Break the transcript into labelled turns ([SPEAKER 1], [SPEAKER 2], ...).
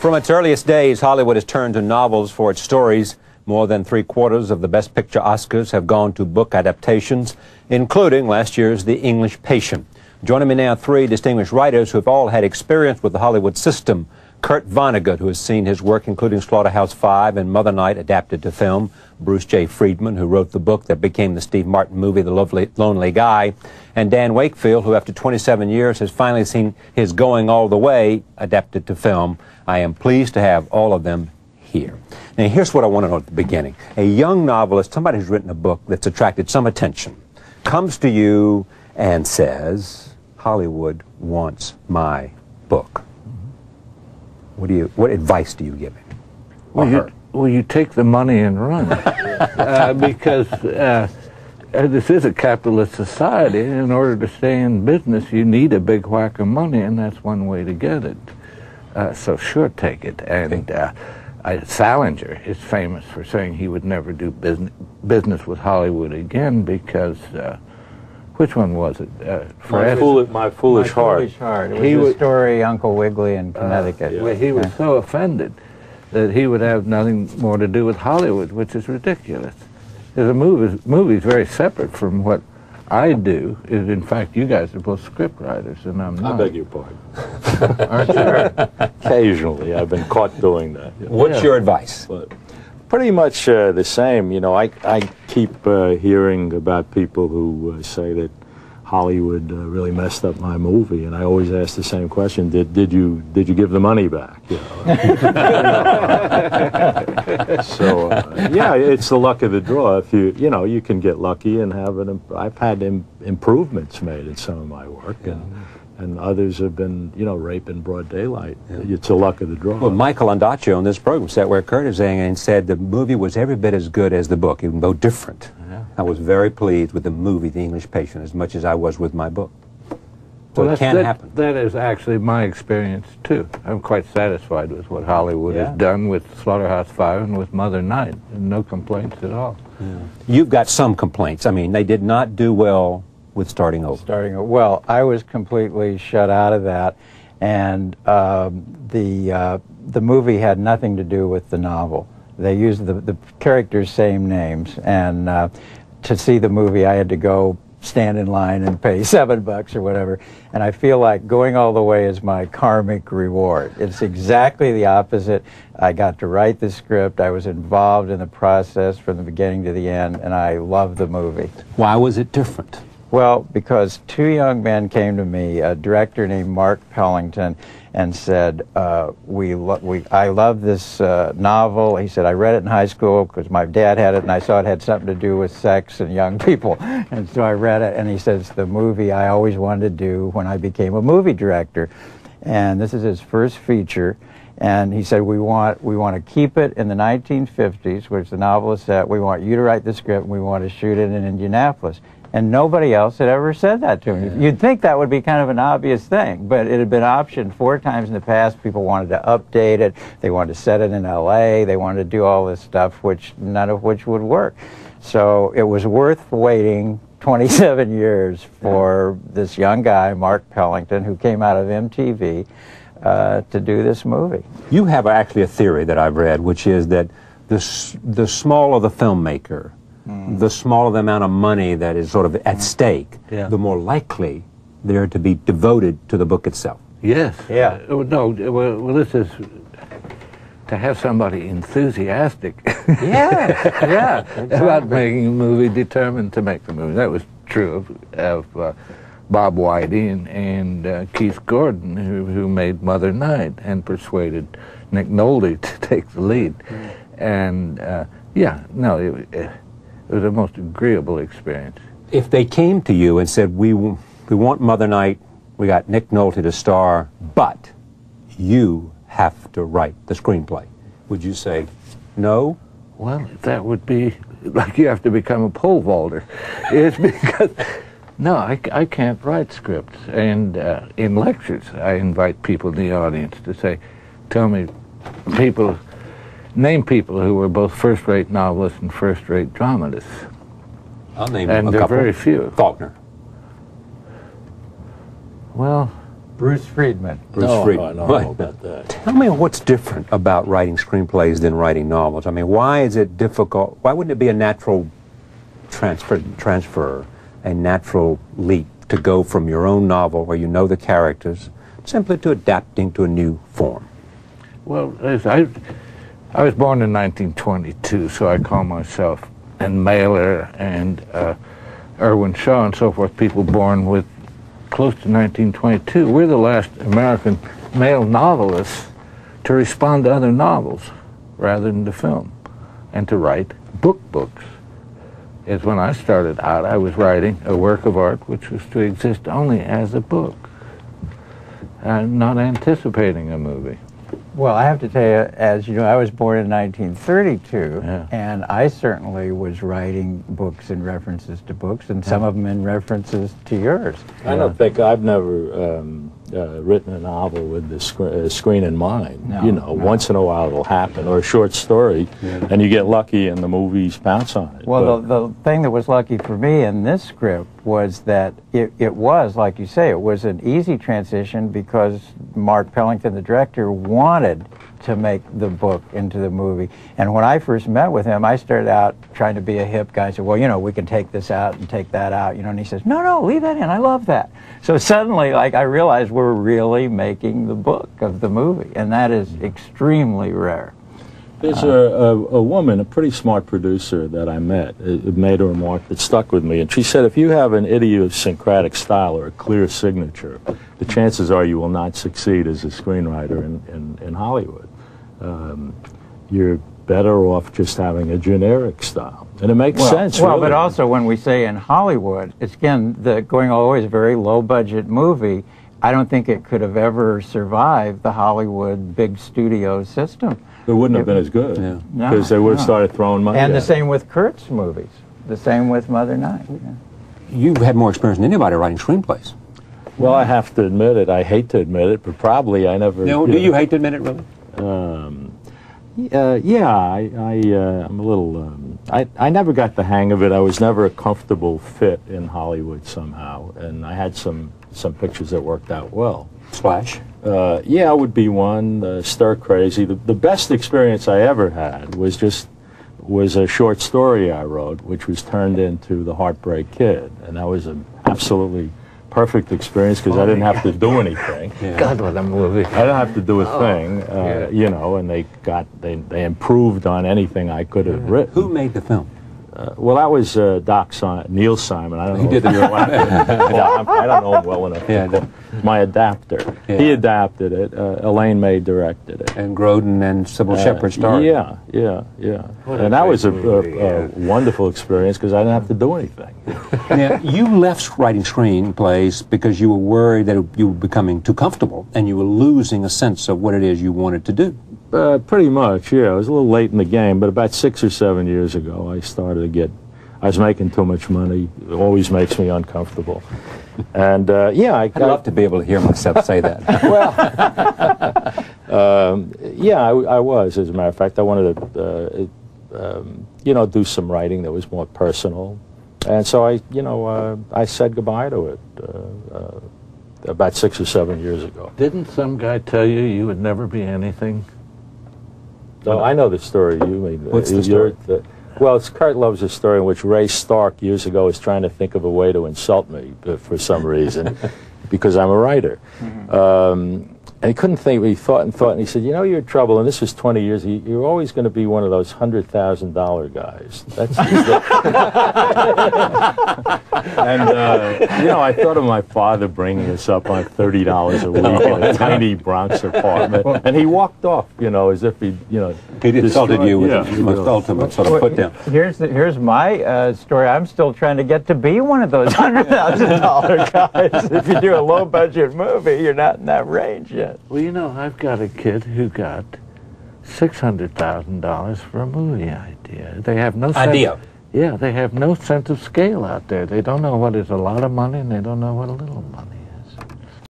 [SPEAKER 1] From its earliest days, Hollywood has turned to novels for its stories. More than 3/4 of the Best Picture Oscars have gone to book adaptations, including last year's The English Patient. Joining me now, three distinguished writers who have all had experience with the Hollywood system. Kurt Vonnegut, who has seen his work, including Slaughterhouse-Five and Mother Night, adapted to film. Bruce J. Friedman, who wrote the book that became the Steve Martin movie, The Lonely Guy. And Dan Wakefield, who after 27 years has finally seen his Going All the Way adapted to film. I am pleased to have all of them here. Now, here's what I want to know at the beginning. A young novelist, somebody who's written a book that's attracted some attention, comes to you and says, Hollywood wants my book. What advice do you give him?
[SPEAKER 2] Well, you take the money and run. Because this is a capitalist society. In order to stay in business, you need a big whack of money, and that's one way to get it. So sure, take it. And Salinger is famous for saying he would never do business with Hollywood again because... which one was it?
[SPEAKER 3] My Foolish Heart.
[SPEAKER 4] It was a story, Uncle Wiggily in Connecticut.
[SPEAKER 2] Well, he was so offended that he would have nothing more to do with Hollywood, which is ridiculous. The movie's very separate from what I do. In fact, you guys are both script writers, and I'm not.
[SPEAKER 3] I beg your pardon.
[SPEAKER 2] Aren't you?
[SPEAKER 3] Occasionally, I've been caught doing that.
[SPEAKER 1] What's your advice?
[SPEAKER 3] But pretty much the same. You know, I keep hearing about people who say that Hollywood really messed up my movie, and I always ask the same question: Did you give the money back? You know? So yeah, it's the luck of the draw. If you can get lucky and have I've had improvements made in some of my work, and others have been, rape in broad daylight. Yeah. It's the luck of the draw.
[SPEAKER 1] Well, Michael Ondaccio on this program sat where Kurt is saying and said the movie was every bit as good as the book, even though different. Yeah. I was very pleased with the movie, The English Patient, as much as I was with my book. So it can happen.
[SPEAKER 2] That is actually my experience, too. I'm quite satisfied with what Hollywood has done with Slaughterhouse-Five and with Mother Night. No complaints at all.
[SPEAKER 1] Yeah. You've got some complaints. I mean, they did not do well with starting over.
[SPEAKER 4] Well, I was completely shut out of that, and the movie had nothing to do with the novel. They used the characters' same names, and to see the movie, I had to go stand in line and pay $7 or whatever. And I feel like Going All the Way is my karmic reward. It's exactly the opposite. I got to write the script. I was involved in the process from the beginning to the end, and I love the movie.
[SPEAKER 1] Why was it different?
[SPEAKER 4] Well, because two young men came to me, a director named Mark Pellington, and said, I love this novel. He said, I read it in high school because my dad had it, and I saw it had something to do with sex and young people. And so I read it, and he says, the movie I always wanted to do when I became a movie director. And this is his first feature. And he said, we want to keep it in the 1950s, which the novel is set. We want you to write the script, and we want to shoot it in Indianapolis. And nobody else had ever said that to me. Yeah. You'd think that would be kind of an obvious thing, but it had been optioned 4 times in the past. People wanted to update it. They wanted to set it in L.A. They wanted to do all this stuff, none of which would work. So it was worth waiting 27 years for this young guy, Mark Pellington, who came out of MTV, to do this movie.
[SPEAKER 1] You have actually a theory that I've read, which is that the smaller the filmmaker, the smaller the amount of money that is sort of at stake, the more likely they're to be devoted to the book itself.
[SPEAKER 2] Yes. Yeah. Well, this is to have somebody enthusiastic about making a movie, determined to make the movie. That was true of Bob Whitey and Keith Gordon, who made Mother Night and persuaded Nick Nolte to take the lead. And it was a most agreeable experience.
[SPEAKER 1] If they came to you and said, we want Mother Night, we got Nick Nolte to star, but you have to write the screenplay, would you say no?
[SPEAKER 2] Well, that would be like you have to become a pole vaulter. It's because, no, I can't write scripts. And in lectures, I invite people in the audience to say, tell me name people who were both first-rate novelists and first-rate dramatists.
[SPEAKER 1] I'll name
[SPEAKER 2] and
[SPEAKER 1] a
[SPEAKER 2] there
[SPEAKER 1] couple.
[SPEAKER 2] Are very few.
[SPEAKER 1] Faulkner.
[SPEAKER 2] Well,
[SPEAKER 4] Bruce Friedman.
[SPEAKER 3] Bruce Friedman. I don't know
[SPEAKER 1] Right.
[SPEAKER 3] about that.
[SPEAKER 1] Tell me what's different about writing screenplays than writing novels. I mean, why is it difficult? Why wouldn't it be a natural transfer, a natural leap to go from your own novel where you know the characters simply to adapting to a new form?
[SPEAKER 2] Well, I was born in 1922, so I call myself, and Mailer and Irwin Shaw and so forth, people born with close to 1922. We're the last American male novelists to respond to other novels rather than to film and to write books. Is when I started out, I was writing a work of art which was to exist only as a book, and not anticipating a movie.
[SPEAKER 4] Well, I have to tell you, as you know, I was born in 1932,
[SPEAKER 2] Yeah.
[SPEAKER 4] and I certainly was writing books and references to books, and some of them in references to yours.
[SPEAKER 3] I don't think I've never written a novel with the screen in mind.
[SPEAKER 4] No,
[SPEAKER 3] You know,
[SPEAKER 4] no.
[SPEAKER 3] once in a while it'll happen, or a short story, and you get lucky and the movies bounce on it.
[SPEAKER 4] Well,
[SPEAKER 3] But-
[SPEAKER 4] the thing that was lucky for me in this script was that it was, like you say, it was an easy transition because Mark Pellington, the director, wanted to make the book into the movie. And when I first met with him, I started out trying to be a hip guy. I said, well, you know, we can take this out and take that out, you know, and he says, no, leave that in, I love that. So suddenly, like, I realized we're really making the book of the movie, and that is extremely rare.
[SPEAKER 3] There's a woman, a pretty smart producer that I met, made a remark that stuck with me, and she said, if you have an idiosyncratic style or a clear signature, the chances are you will not succeed as a screenwriter in Hollywood. You're better off just having a generic style. And it makes sense,
[SPEAKER 4] Well,
[SPEAKER 3] really.
[SPEAKER 4] but also when we say in Hollywood, it's again, going always a very low-budget movie, I don't think it could have ever survived the Hollywood big studio system.
[SPEAKER 3] It wouldn't have been as good,
[SPEAKER 1] Yeah.
[SPEAKER 3] because they would have
[SPEAKER 4] No.
[SPEAKER 3] started throwing money
[SPEAKER 4] And
[SPEAKER 3] at
[SPEAKER 4] the
[SPEAKER 3] it.
[SPEAKER 4] same with Kurt's movies. The same with Mother Night. Yeah.
[SPEAKER 1] You've had more experience than anybody writing screenplays.
[SPEAKER 3] Well, I have to admit it. I hate to admit it, but probably I never...
[SPEAKER 1] No, do you hate to admit it, really?
[SPEAKER 3] Yeah, I'm a little... I never got the hang of it. I was never a comfortable fit in Hollywood somehow, and I had some pictures that worked out well.
[SPEAKER 1] Splash.
[SPEAKER 3] Yeah, would be one. Stir Crazy. The best experience I ever had was a short story I wrote, which was turned into The Heartbreak Kid, and that was an absolutely perfect experience because I didn't have to do anything.
[SPEAKER 2] God, what a movie.
[SPEAKER 3] I didn't have to do a thing, you know, and they improved on anything I could have written.
[SPEAKER 1] Who made the film?
[SPEAKER 3] Well, that was Neil Simon. I don't know.
[SPEAKER 1] He did
[SPEAKER 3] if
[SPEAKER 1] the-
[SPEAKER 3] you're laughing. Yeah, I don't know him well enough.
[SPEAKER 1] Yeah,
[SPEAKER 3] to- my adapter.
[SPEAKER 1] Yeah.
[SPEAKER 3] He adapted it. Elaine May directed it.
[SPEAKER 1] And Grodin and Sybil Shepherd starred.
[SPEAKER 3] Yeah.
[SPEAKER 2] What a
[SPEAKER 3] And that
[SPEAKER 2] great
[SPEAKER 3] was a
[SPEAKER 2] movie, yeah.
[SPEAKER 3] wonderful experience because I didn't have to do anything.
[SPEAKER 1] Now, you left writing screenplays because you were worried that you were becoming too comfortable and you were losing a sense of what it is you wanted to do.
[SPEAKER 3] Pretty much, yeah. I was a little late in the game, but about 6 or 7 years ago, I started to I was making too much money. It always makes me uncomfortable. And, yeah,
[SPEAKER 1] I'd love to be able to hear myself say that.
[SPEAKER 3] Yeah, I was, as a matter of fact. I wanted to, you know, do some writing that was more personal. And so I said goodbye to it about 6 or 7 years ago.
[SPEAKER 2] Didn't some guy tell you you would never be anything?
[SPEAKER 3] No, I know the story you mean.
[SPEAKER 1] What's the story?
[SPEAKER 3] Well, Kurt loves a story in which Ray Stark years ago was trying to think of a way to insult me for some reason because I'm a writer. And he couldn't think, he thought, and he said, you know, you're in trouble, and this was 20 years, you're always going to be one of those $100,000 guys. That's and, you know, I thought of my father bringing us up on $30 a week in a tiny Bronx apartment, and he walked off, you know, as if he, you know...
[SPEAKER 1] He insulted you with
[SPEAKER 3] yeah,
[SPEAKER 1] the most ultimate sort of put down.
[SPEAKER 4] Here's my story. I'm still trying to get to be one of those $100,000 guys. If you do a low-budget movie, you're not in that range yet.
[SPEAKER 2] Well, you know, I've got a kid who got $600,000 for a movie idea. They have no
[SPEAKER 1] Idea?
[SPEAKER 2] Yeah, they have no sense of scale out there. They don't know what is a lot of money, and they don't know what a little money